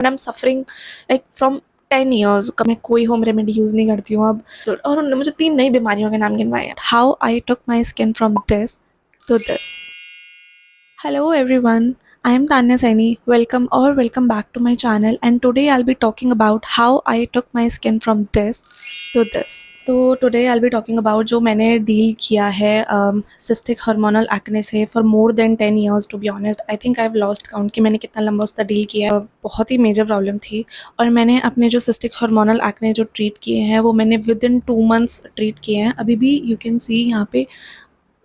And I am suffering like from 10 years। मैं कोई home remedy use नहीं करती हूँ अब तो, और उन्होंने मुझे 3 नई बीमारियों के नाम गिनवाए। How I took my skin from this to this. Hello everyone, I am Tanya Saini. Welcome back to my channel, and today I'll be talking about how I took my skin from this to this. तो today I'll be talking about जो मैंने deal किया है cystic hormonal acne से for more than 10 years to be honest. I think I've lost count कि मैंने कितना लंबा उसका डील किया है। बहुत ही मेजर प्रॉब्लम थी और मैंने अपने जो cystic hormonal acne जो ट्रीट किए हैं वो मैंने within 2 months ट्रीट किए हैं। अभी भी you can see यहाँ पे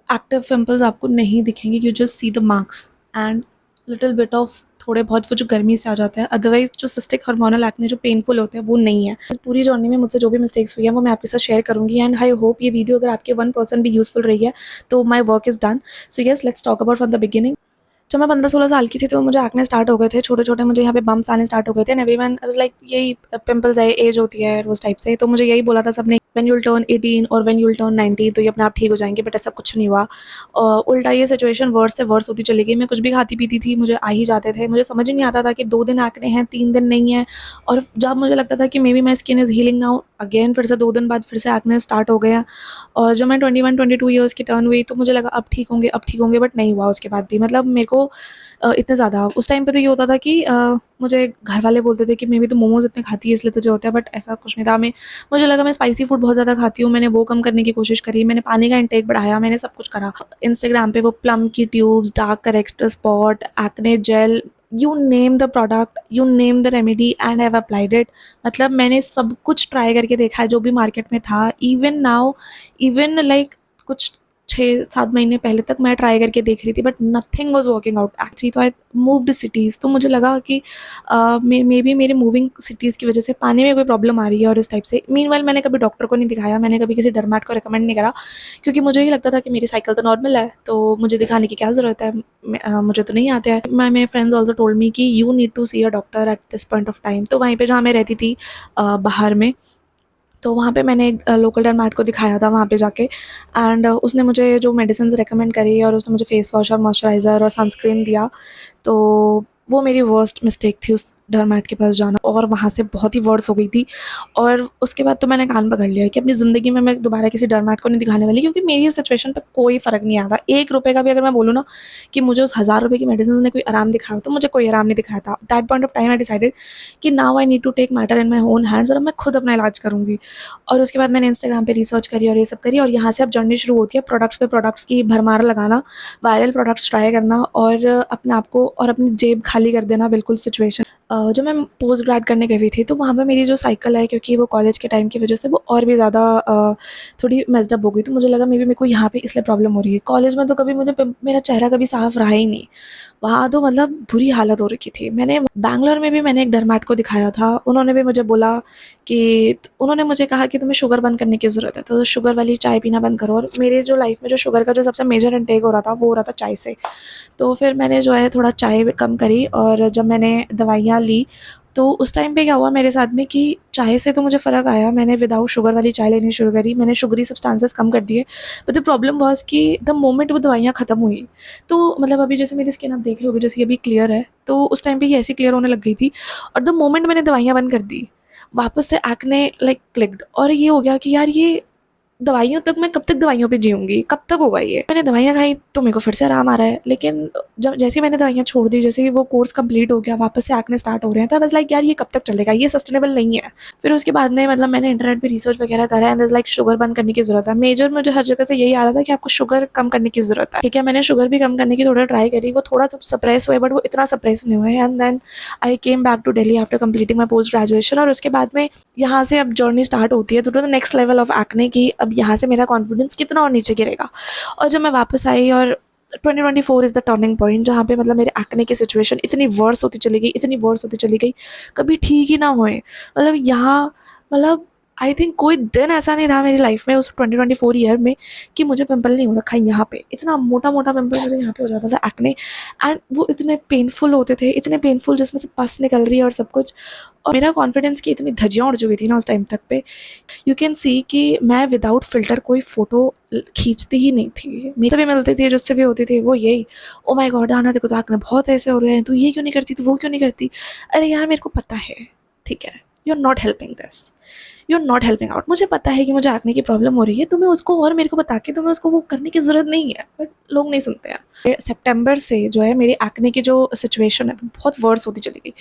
एक्टिव पिंपल्स आपको नहीं दिखेंगे, you just see the marks and little bit of थोड़े बहुत वो जो गर्मी से आ जाता है। अदरवाइज जो सिस्टिक हार्मोनल एक्ने जो पेनफुल होते हैं वो नहीं है। इस पूरी जर्नी में मुझसे जो भी मिस्टेक्स हुई है वो मैं आपके साथ शेयर करूंगी एंड आई होप ये वीडियो अगर आपके 1% भी यूजफुल रही है तो my work is done. So yes, let's talk about from the beginning. जब मैं 15-16 साल की थी तो मुझे एक्ने स्टार्ट हो गए थे, छोटे छोटे मुझे यहाँ पे बम्प्स आने स्टार्ट हो गए थे एंड एवरीवन वाज लाइक यही पिंपल्स है, एज होती है उस टाइप से। तो मुझे यही बोला था सबने, व्हेन यूल टर्न 18 और व्हेन यूल टर्न 19 तो ये अपने आप ठीक हो जाएंगे, बट ऐसा कुछ नहीं हुआ। उल्टा ये सिचुएशन वर्स से वर्स होती चली गई। मैं कुछ भी खाती पीती थी मुझे आ ही जाते थे। मुझे समझ ही नहीं आता था कि 2 दिन एक्ने हैं 3 दिन नहीं है। और जब मुझे लगता था कि may be my skin is healing now, again फिर से 2 दिन बाद फिर से एक्ने स्टार्ट हो गया। और जब मैं 21-22 ईयर्स की टर्न हुई तो मुझे लगा अब ठीक होंगे, बट नहीं हुआ उसके बाद भी। मतलब मेरे को इतने ज़्यादा उस टाइम पे तो ये होता था कि मुझे घर वाले बोलते थे कि मे बी तो मोमोज़ इतने खाती है इसलिए तुझे होता है, बट ऐसा कुछ नहीं था। मुझे लगा मैं स्पाइसी फूड बहुत ज़्यादा खाती हूँ, मैंने वो कम करने की कोशिश करी, मैंने पानी का इंटेक बढ़ाया, मैंने सब कुछ करा। इंस्टाग्राम पे वो प्लम की tubes, dark character spot, acne gel, you name the product, you name the remedy and have applied it. मतलब मैंने सब कुछ ट्राई करके देखा है जो भी मार्केट में था। इवन नाउ, इवन लाइक कुछ 6-7 महीने पहले तक मैं ट्राई करके देख रही थी, but nothing was working out actually. तो आई मूव्ड सिटीज़, तो मुझे लगा कि मे बी मेरे मूविंग सिटीज़ की वजह से पानी में कोई प्रॉब्लम आ रही है और इस टाइप से। मीनवाइल मैंने कभी डॉक्टर को नहीं दिखाया, मैंने कभी किसी डर्मेट को रिकमेंड नहीं करा, क्योंकि मुझे ही लगता था कि मेरी साइकिल तो नॉर्मल है तो मुझे दिखाने की क्या ज़रूरत है, मुझे तो नहीं आते हैं। My friends also told me कि you need to see a doctor at this point of time. तो वहीं पर जहाँ मैं रहती थी बाहर में, तो वहाँ पे मैंने एक लोकल डर्मेट को दिखाया था वहाँ पे जाके एंड उसने मुझे जो मेडिसिन्स रेकमेंड करी और उसने मुझे फेस वॉश और मॉइस्चराइज़र और सनस्क्रीन दिया। तो वो मेरी वर्स्ट मिस्टेक थी उस डर्मेट के पास जाना, और वहाँ से बहुत ही वर्स हो गई थी। और उसके बाद तो मैंने कान पकड़ लिया कि अपनी ज़िंदगी में मैं दोबारा किसी डर्मेट को नहीं दिखाने वाली, क्योंकि मेरी इस सिचुएशन पर कोई फ़र्क नहीं आता। 1 रुपये का भी अगर मैं बोलूँ ना कि मुझे उस 1000 रुपये की मेडिसिन ने कोई आराम दिखाया तो मुझे कोई आराम नहीं दिखाया था। That point of time I decided कि now I need to take matter in my own hands और अब मैं खुद अपना इलाज करूँगी। और उसके बाद मैंने इंस्टाग्राम पे रिसर्च करी और ये सब करी, और यहाँ से अब जर्नी शुरू होती है प्रोडक्ट्स पे प्रोडक्ट्स की भरमार लगाना, वायरल प्रोडक्ट्स ट्राई करना और अपने आप को और अपनी जेब खाली कर देना बिल्कुल सिचुएशन। जब मैं पोस्ट ग्रेड करने गई थी तो वहाँ पे मेरी जो साइकिल है, क्योंकि वो कॉलेज के टाइम की वजह से वो और भी ज़्यादा थोड़ी मेस्ड अप हो गई, तो मुझे लगा मे बी मेरे को यहाँ पे इसलिए प्रॉब्लम हो रही है। कॉलेज में तो कभी मुझे मेरा चेहरा कभी साफ रहा ही नहीं, वहाँ तो मतलब बुरी हालत हो रखी थी। मैंने बैंगलोर में भी मैंने एक डर्मेट को दिखाया था, उन्होंने भी मुझे बोला कि उन्होंने मुझे कहा कि तुम्हें शुगर बंद करने की ज़रूरत है, तो शुगर वाली चाय पीना बंद करो। और मेरे जो लाइफ में जो शुगर का जो सबसे मेजर इंटेक हो रहा था वो हो रहा था चाय से। तो फिर मैंने जो है थोड़ा चाय कम करी, और जब मैंने दवाइयाँ ली तो उस टाइम पे क्या हुआ मेरे साथ में कि चाय से तो मुझे फ़र्क आया, मैंने विदाउट शुगर वाली चाय लेनी शुरू करी, मैंने शुगरी सब्सटेंसेस कम कर दिए। बट द प्रॉब्लम वाज कि द मोमेंट वो दवाइयाँ ख़त्म हुई, तो मतलब अभी जैसे मेरी स्किन आप देख रहे होगे जैसे अभी क्लियर है, तो उस टाइम पे ये ऐसी क्लियर होने लग गई थी। और द मोमेंट मैंने दवाइयाँ बंद कर दी, वापस से एक्ने लाइक क्लिक्ड, और ये हो गया कि यार ये दवाइयों तक मैं कब तक दवाइयों पे जीऊँगी, कब तक होगा ये। मैंने दवाइयाँ खाई तो मेरे को फिर से आराम आ रहा है, लेकिन जब जैसे ही मैंने दवाइयाँ छोड़ दी, जैसे ही वो कोर्स कंप्लीट हो गया, वापस से एक्ने स्टार्ट हो रहे हैं, तो बस लाइक यार ये कब तक चलेगा, ये सस्टेनेबल नहीं है। फिर उसके बाद में मतलब मैंने इंटरनेट पे रिसर्च वगैरह करा एंड लाइक शुगर बंद करने की ज़रूरत है। मेजर मुझे हर जगह से यही आ रहा था कि आपको शुगर कम करने की ज़रूरत है। ठीक है, मैंने शुगर भी कम करने की थोड़ा ट्राई करी, वो थोड़ा सब सप्रेस हुए बट वो इतना सप्रेस नहीं हुए। And then I came back to Delhi after completing my post graduation, और उसके बाद में यहाँ से अब जर्नी स्टार्ट होती है to the next level of acne की। अब यहाँ से मेरा कॉन्फिडेंस कितना और नीचे गिरेगा। और जब मैं वापस आई, और 2024 इज़ द टर्निंग पॉइंट जहाँ पे मतलब मेरे एक्ने की सिचुएशन इतनी वर्स होती चली गई, कभी ठीक ही ना हुए। मतलब यहाँ मतलब आई थिंक कोई दिन ऐसा नहीं था मेरी लाइफ में उस 2024 ईयर में कि मुझे पिंपल नहीं हो रखा है यहाँ पे। इतना मोटा मोटा पिंपल मुझे यहाँ पे हो जाता था, एक्ने, एंड वो इतने पेनफुल होते थे, इतने पेनफुल जिसमें से पस निकल रही है और सब कुछ। और मेरा कॉन्फिडेंस की इतनी धज्जियाँ उड़ चुकी थी ना उस टाइम तक पे, यू कैन सी कि मैं विदाउट फ़िल्टर कोई फ़ोटो खींचती ही नहीं थी। मेरे भी मिलती थी, जिससे भी होती थी, वो यही, ओ माय गॉड आना देखो तो एक्ने बहुत ऐसे हो रहे हैं, तू ये क्यों नहीं करती, तू वो क्यों नहीं करती। अरे यार मेरे को पता है, ठीक है, you are not helping this, you are not helping out. मुझे पता है कि मुझे एक्ने की प्रॉब्लम हो रही है, तुम्हें उसको और मेरे को बता के तुम्हें उसको वो करने की ज़रूरत नहीं है, बट लोग नहीं सुनते हैं। सितंबर से जो है मेरी एक्ने की जो सिचुएशन है वो बहुत वर्स होती चली गई।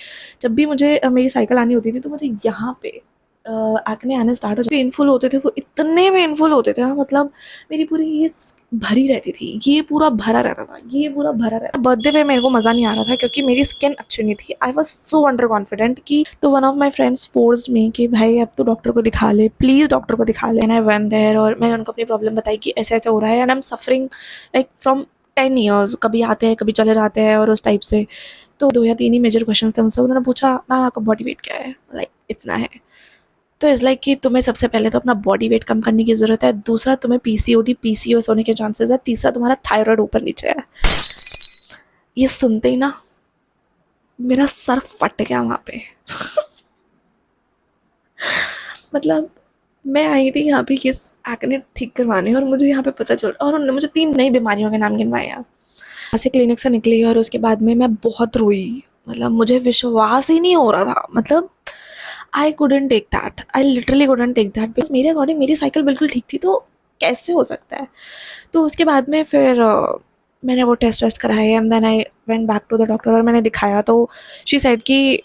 जब भी मुझे मेरी साइकिल आनी होती थी तो मुझे यहाँ पे एक्ने आने स्टार्ट हो, पेनफुल होते थे, वो इतने पेनफुल होते थे ना, मतलब मेरी पूरी ये भरी रहती थी, ये पूरा भरा रहता था, ये पूरा भरा रहता। बर्थडे पे मेरे को मज़ा नहीं आ रहा था क्योंकि मेरी स्किन अच्छी नहीं थी। I was so under confident कि, तो one of my friends forced me कि भाई अब तो डॉक्टर को दिखा ले, प्लीज़ डॉक्टर को दिखा ले। एंड आई वेंट देयर और मैंने उनको अपनी प्रॉब्लम बताई कि ऐसे ऐसे हो रहा है and I am suffering like from 10 years, कभी आते हैं कभी चले जाते हैं और उस टाइप से। तो 2 या 3 ही मेजर क्वेश्चन थे उनसे। उन्होंने पूछा मैम आपका बॉडी वेट क्या है, लाइक इतना है। तो इज़ लाइक कि तुम्हें सबसे पहले तो अपना बॉडी वेट कम करने की ज़रूरत है, दूसरा तुम्हें पीसीओडी पीसीओएस होने के चांसेस है, तीसरा तुम्हारा थायराइड ऊपर नीचे है। ये सुनते ही ना मेरा सर फट गया वहाँ पे। मतलब मैं आई थी यहाँ पे किस एक्ने ठीक करवाने और मुझे यहाँ पे पता चल, और उन्होंने मुझे 3 नई बीमारियों के नाम गिनवाए। यहाँ से क्लिनिक से निकली और उसके बाद में मैं बहुत रोई, मतलब मुझे विश्वास ही नहीं हो रहा था। मतलब I couldn't take that, I literally couldn't take that, because मेरे अकॉर्डिंग मेरी साइकिल बिल्कुल ठीक थी, तो कैसे हो सकता है। तो उसके बाद में फिर मैंने वो टेस्ट वेस्ट कराए and then I went back to the doctor और मैंने दिखाया। तो शी सेड कि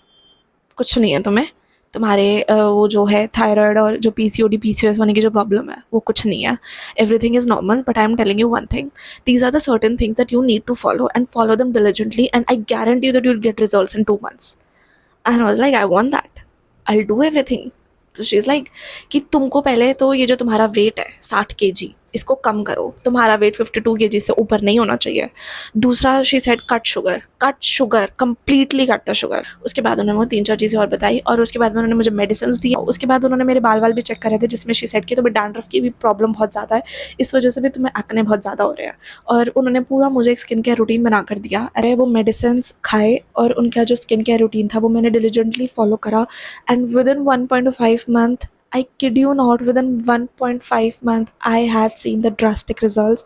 कुछ नहीं है तुम्हें, तुम्हारे वो जो है थायराइड और जो पीसीओडी पीसीओएस होने की जो प्रॉब्लम है वो कुछ नहीं है, everything is normal, but I am telling you one thing, these are the certain things that you need to follow and follow them diligently and I guarantee that you will get results in 2 months। And I was like I want that, I will do everything. तो she is like कि तुमको पहले तो ये जो तुम्हारा wait है 60 kg, इसको कम करो, तुम्हारा वेट 52 kg से ऊपर नहीं होना चाहिए। दूसरा she said cut sugar completely cut the sugar. उसके बाद उन्होंने वो 3-4 चीज़ें और बताई और उसके बाद में उन्होंने मुझे मेडिसिन दी। उसके बाद उन्होंने मेरे बाल वाल भी चेक करे थे, जिसमें शी सेड कि तुम्हें डैंड्रफ की भी प्रॉब्लम बहुत ज़्यादा है, इस वजह से भी तुम्हें एक्ने बहुत ज़्यादा हो रहे हैं। और उन्होंने पूरा मुझे एक स्किन केयर रूटीन बना कर दिया। अरे वो मेडिसिन खाए और उनका जो स्किन केयर रूटीन था वो मैंने डिलीजेंटली फॉलो करा and with in 1.5 month, I kid you not, within 1.5 month I had seen the drastic results।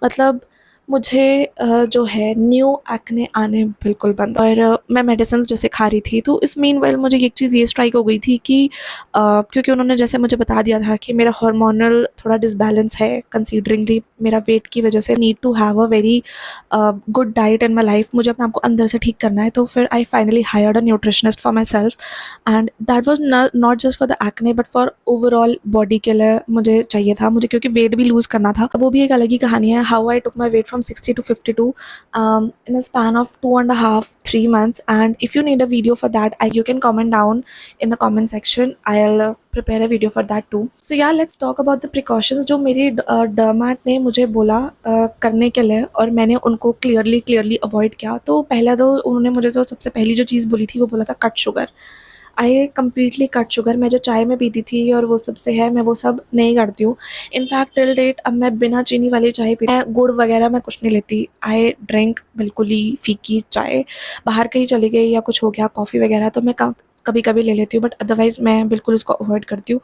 मतलब मुझे जो है न्यू एक्ने आने बिल्कुल बंद। और मैं मेडिसिन जैसे खा रही थी, तो इस मीनवाइल मुझे एक चीज़ ये स्ट्राइक हो गई थी कि क्योंकि उन्होंने जैसे मुझे बता दिया था कि मेरा हार्मोनल थोड़ा डिसबैलेंस है कंसीडरिंगली मेरा वेट की वजह से, need to have a very good diet in my life, मुझे अपने आपको अंदर से ठीक करना है। तो फिर I finally hired a nutritionist for my self and that was not just for the acne but for overall body के लिए मुझे चाहिए था, मुझे क्योंकि वेट भी लूज़ करना था। वो भी एक अलग ही कहानी है, how I took my weight from 60 to 52 in a span of 2.5-3 months। And if you need a video for that, you can comment down in the comment section, I'll prepare a video for that too। So yeah, let's talk about the precautions जो मेरी डर्मेट ने मुझे बोला करने के लिए और मैंने उनको क्लियरली अवॉइड किया। तो पहला तो उन्होंने मुझे जो सबसे पहली जो चीज़ बोली थी वो बोला था cut sugar. I completely cut sugar. मैं जो चाय में पीती थी और वो सब से है, मैं वो सब नहीं करती हूँ। इनफैक्ट टिल डेट अब मैं बिना चीनी वाली चाय पी, मैं गुड़ वगैरह मैं कुछ नहीं लेती। आई ड्रिंक बिल्कुल ही फीकी चाय, बाहर कहीं चली गई या कुछ हो गया कॉफ़ी वगैरह तो मैं कभी कभी ले लेती हूँ, बट अदरवाइज़ मैं बिल्कुल उसको अवॉइड करती हूँ।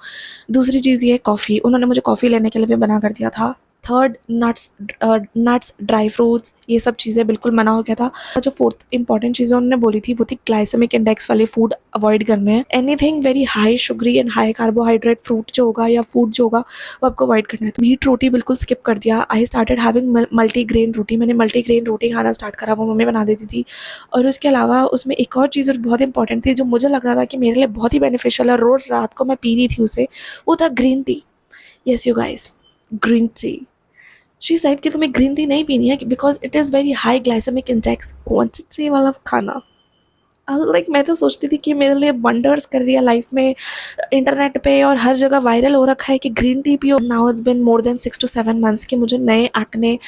दूसरी चीज़ ये है कॉफ़ी, उन्होंने मुझे कॉफ़ी लेने के लिए भी मना कर दिया था। थर्ड, नट्स ड्राई फ्रूट्स ये सब चीज़ें बिल्कुल मना हो गया था। जो फोर्थ इंपॉर्टेंट चीज़ें उन्होंने बोली थी वो थी ग्लाइसेमिक इंडेक्स वाले फूड अवॉइड करने हैं। Anything very high sugary and high carbohydrate fruit जो होगा या फूड जो होगा वो आपको अवॉइड करना है। तो व्हीट रोटी बिल्कुल स्किप कर दिया। I started having multi grain roti, मैंने मल्टी ग्रेन रोटी खाना स्टार्ट करा, वो मम्मी बना देती थी। और उसके अलावा उसमें एक और चीज़ बहुत इंपॉर्टेंट थी जो मुझे लग रहा था कि मेरे लिए बहुत ही बेनिफिशियल है, रोज़ रात को मैं पी रही थी उसे, वो था green tea. Yes you guys, green tea. She said कि तुम्हें ग्रीन टी नहीं पीनी है because it is very high glycemic index. कौन सी वाला खाना, लाइक मैं तो सोचती थी कि मेरे लिए वंडर्स कर रही है लाइफ में, इंटरनेट पे और हर जगह वायरल हो रखा है कि ग्रीन टी पियो। Now it's been more than 6 to 7 months कि मुझे नए acne,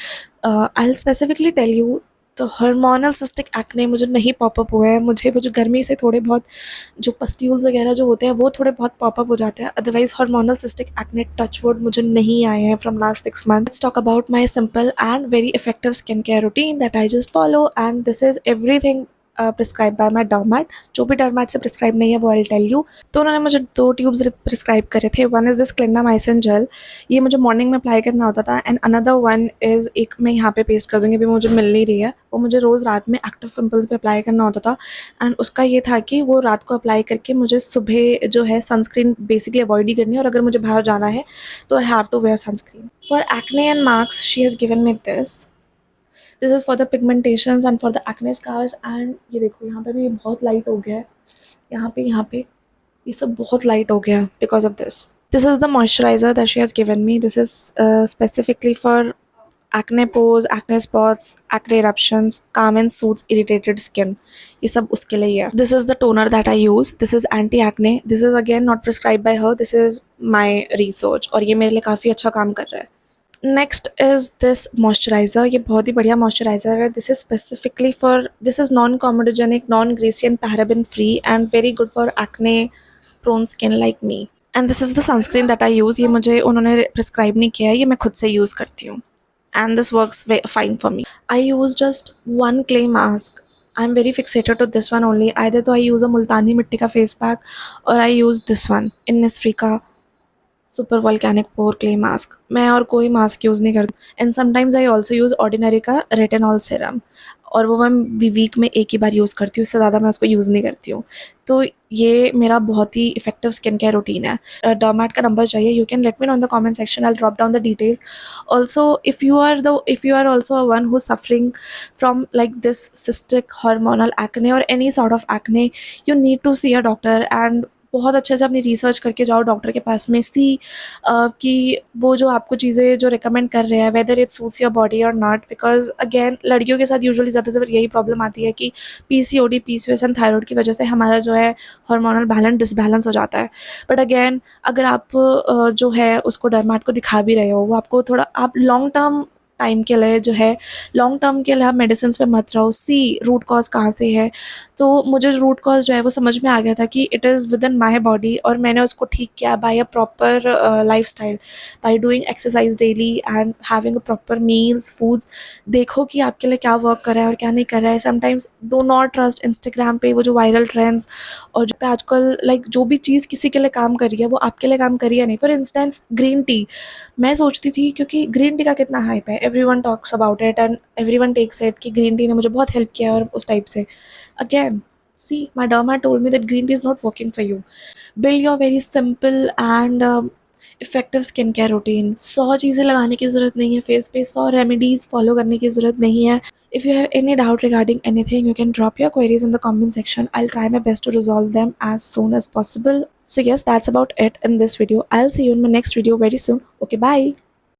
I will specifically tell you तो हार्मोनल सिस्टिक एक्ने मुझे नहीं पॉपअप हुए हैं, मुझे वो जो गर्मी से थोड़े बहुत जो पस्ट्यूल्स वगैरह जो होते हैं वो थोड़े बहुत पॉपअप हो जाते हैं, otherwise hormonal cystic acne touch wood मुझे नहीं आए हैं from last 6 months. Let's talk about my simple and very effective skin care routine that I just follow, and this is everything prescribe bye माई डर्मैट. जो भी डर्मैट से प्रिस्क्राइब नहीं है वो आई टेल यू. तो उन्होंने मुझे 2 ट्यूब्स प्रिस्क्राइब करे थे. One is this clindamycin gel, ये मुझे मॉर्निंग में अप्लाई करना होता था, एंड अनदर वन इज़, एक मैं यहाँ पे पेस्ट कर दूँगी, अभी मुझे मिल नहीं रही है, वो मुझे रोज़ रात में एक्टिव पिंपल्स पे अप्लाई करना होता था. एंड उसका ये था कि वो रात को अप्लाई करके मुझे सुबह जो है सनस्क्रीन बेसिकली अवॉइड ही करनी है, और अगर मुझे बाहर जाना है तो I have to wear sunscreen. For acne and marks she has given me this. This is for the pigmentations and for the acne scars. And ये देखो यहाँ पे भी ये बहुत लाइट हो गया है, यहाँ पे ये सब बहुत लाइट हो गया because of this. This is the moisturiser that she has given me. This is specifically for acne pores, acne spots, acne eruptions, calm and soothes irritated skin. ये सब उसके लिए है. This is the toner that I use. This is anti acne. This is again not prescribed by her. This is my research और ये मेरे लिए काफ़ी अच्छा काम कर रहा है. Next is this moisturiser. ये बहुत ही बढ़िया मॉइस्चराइज़र है. This is specifically for, this is non comedogenic, non greasy and paraben free and very good for acne prone skin like me. And this is the sunscreen that I use. ये मुझे उन्होंने prescribe नहीं किया है, ये मैं खुद से यूज़ करती हूँ. And this works fine for me. I use just one clay mask. I'm very fixated to this one only. Either तो I use a मुल्तानी मिट्टी का face pack or I use this one, Innisfree का super volcanic पोर clay mask. मैं और कोई mask use नहीं करती. And sometimes I also use ordinary का रेटिनॉल सीरम, और वो मैं वीक में एक ही बार यूज़ करती हूँ, उससे ज़्यादा मैं उसको यूज़ नहीं करती हूँ. तो ये मेरा बहुत ही इफेक्टिव स्किन केयर रूटीन है. डर्मैट का नंबर चाहिए, you can let me know in the comment section. I drop down the details. Also if you are also a one who suffering from like this cystic hormonal acne और any sort of acne, you need to see a doctor and बहुत अच्छे से अपनी research करके जाओ doctor के पास में. सी कि वो जो आपको चीज़ें जो रिकमेंड कर रहे हैं whether it suits your body और नॉट. बिकॉज अगेन लड़कियों के साथ यूजुअली ज़्यादातर यही प्रॉब्लम आती है कि पीसीओडी, पीसीओएस एंड थायराइड की वजह से हमारा जो है हार्मोनल बैलेंस डिसबैलेंस हो जाता है. बट अगेन अगर आप जो है उसको डर्माट को दिखा भी रहे हो, वो आपको थोड़ा, आप लॉन्ग टर्म टाइम के लिए जो है, लॉन्ग टर्म के लिए आप मेडिसिन पे मत रहो. सी रूट कॉज कहाँ से है. तो मुझे रूट कॉज जो है वो समझ में आ गया था कि it is within my body, और मैंने उसको ठीक किया by a proper lifestyle, by doing exercise daily and having a proper meals foods. देखो कि आपके लिए क्या वर्क कर रहा है और क्या नहीं कर रहा है. Sometimes do not trust Instagram पे वो जो वायरल ट्रेंड्स, और जो आजकल लाइक जो भी चीज़ किसी के लिए काम कर रही है वो आपके लिए काम कर रही है नहीं. फॉर इंस्टेंस ग्रीन टी, मैं सोचती थी क्योंकि ग्रीन टी का कितना हाइप है, everyone talks about it and everyone takes it कि ग्रीन टी ने मुझे बहुत हेल्प किया और उस टाइप से. Again see, my derma told me that green tea is not working for you. Build your very simple and effective skin care routine. 100 चीज़ें लगाने की ज़रूरत नहीं है फेस पे, 100 रेमेडीज़ फॉलो करने की ज़रूरत नहीं है. If you have any doubt regarding anything, you can drop your queries in the comment section. I will try my best to resolve them as soon as possible. So yes, that's about it in this video. I'll see you in my next video very soon. Okay, bye.